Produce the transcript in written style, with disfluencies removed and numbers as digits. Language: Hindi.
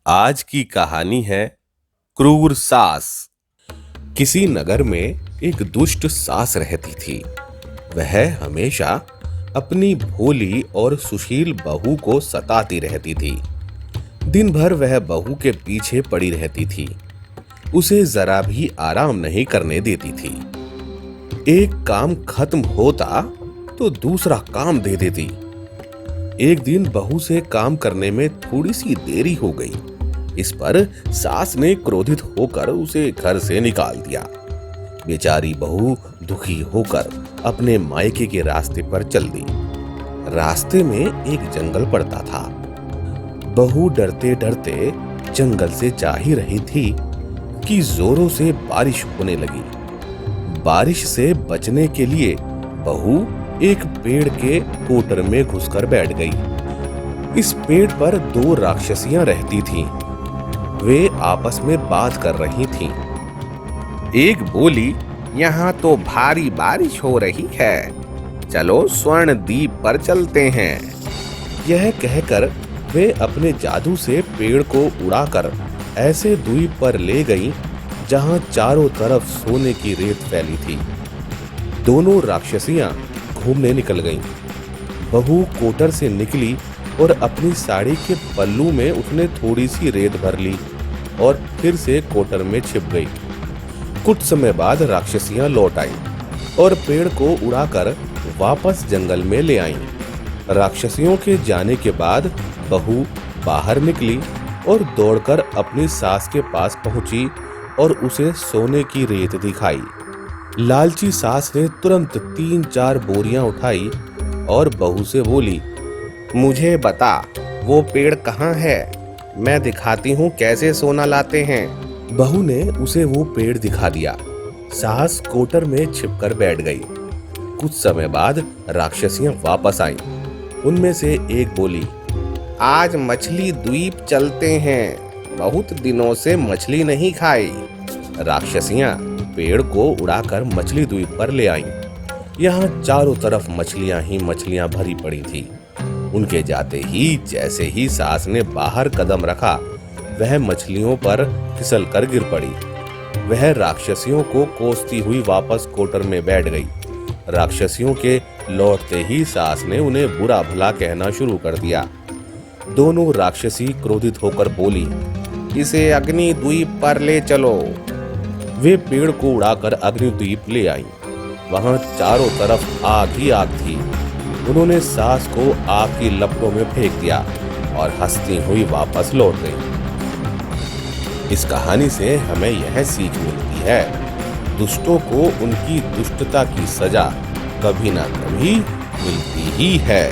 आज की कहानी है क्रूर सास। किसी नगर में एक दुष्ट सास रहती थी। वह हमेशा अपनी भोली और सुशील बहू को सताती रहती थी। दिन भर वह बहू के पीछे पड़ी रहती थी, उसे जरा भी आराम नहीं करने देती थी। एक काम खत्म होता तो दूसरा काम दे देती। एक दिन बहू से काम करने में थोड़ी सी देरी हो गई। इस पर सास ने क्रोधित होकर उसे घर से निकाल दिया। बेचारी बहू दुखी होकर अपने मायके के रास्ते पर चल दी। रास्ते में एक जंगल पड़ता था। बहू डरते डरते जंगल से जा ही रही थी कि जोरों से बारिश होने लगी। बारिश से बचने के लिए बहू एक पेड़ के कोटर में घुसकर बैठ गई। इस पेड़ पर दो राक्षसियां रहती थीं। वे आपस में बात कर रही थीं। एक बोली, यहाँ तो भारी बारिश हो रही है, चलो स्वर्ण द्वीप पर चलते हैं। यह कहकर वे अपने जादू से पेड़ को उड़ाकर ऐसे द्वीप पर ले गईं जहां चारों तरफ सोने की रेत फैली थी। दोनों राक्षसियां घूमने निकल गईं। बहू कोटर से निकली और अपनी साड़ी के पल्लू में उसने थोड़ी सी रेत भर ली और फिर से कोटर में छिप गई। कुछ समय बाद राक्षसियां लौट आईं और पेड़ को उड़ाकर वापस जंगल में ले आईं। राक्षसियों के जाने के बाद बहू बाहर निकली और दौड़कर अपनी सास के पास पहुंची और उसे सोने की रेत दिखाई। लालची सास ने तुरंत 3-4 बोरियां उठाई और बहू से बोली, मुझे बता वो पेड़ कहाँ है, मैं दिखाती हूँ कैसे सोना लाते हैं। बहू ने उसे वो पेड़ दिखा दिया। सास कोटर में छिपकर बैठ गई। कुछ समय बाद राक्षसियां वापस आईं। उनमें से एक बोली, आज मछली द्वीप चलते हैं, बहुत दिनों से मछली नहीं खाई। राक्षसियां पेड़ को उड़ाकर मछली द्वीप पर ले आईं। यहाँ चारों तरफ मछलियां ही मछलियां भरी पड़ी थी। उनके जाते ही जैसे ही सास ने बाहर कदम रखा, वह मछलियों पर फिसल कर गिर पड़ी। वह राक्षसियों को कोसती हुई वापस कोटर में बैठ गई। राक्षसियों के लौटते ही सास ने उन्हें बुरा भला कहना शुरू कर दिया। दोनों राक्षसी क्रोधित होकर बोली, इसे अग्नि द्वीप पर ले चलो। वे पेड़ को उड़ाकर अग्निद्वीप ले आई। वहां चारों तरफ आग ही आग थी। उन्होंने सास को आग की लपटों में फेंक दिया और हंसती हुई वापस लौट गई। इस कहानी से हमें यह सीख मिलती है, दुष्टों को उनकी दुष्टता की सजा कभी ना कभी मिलती ही है।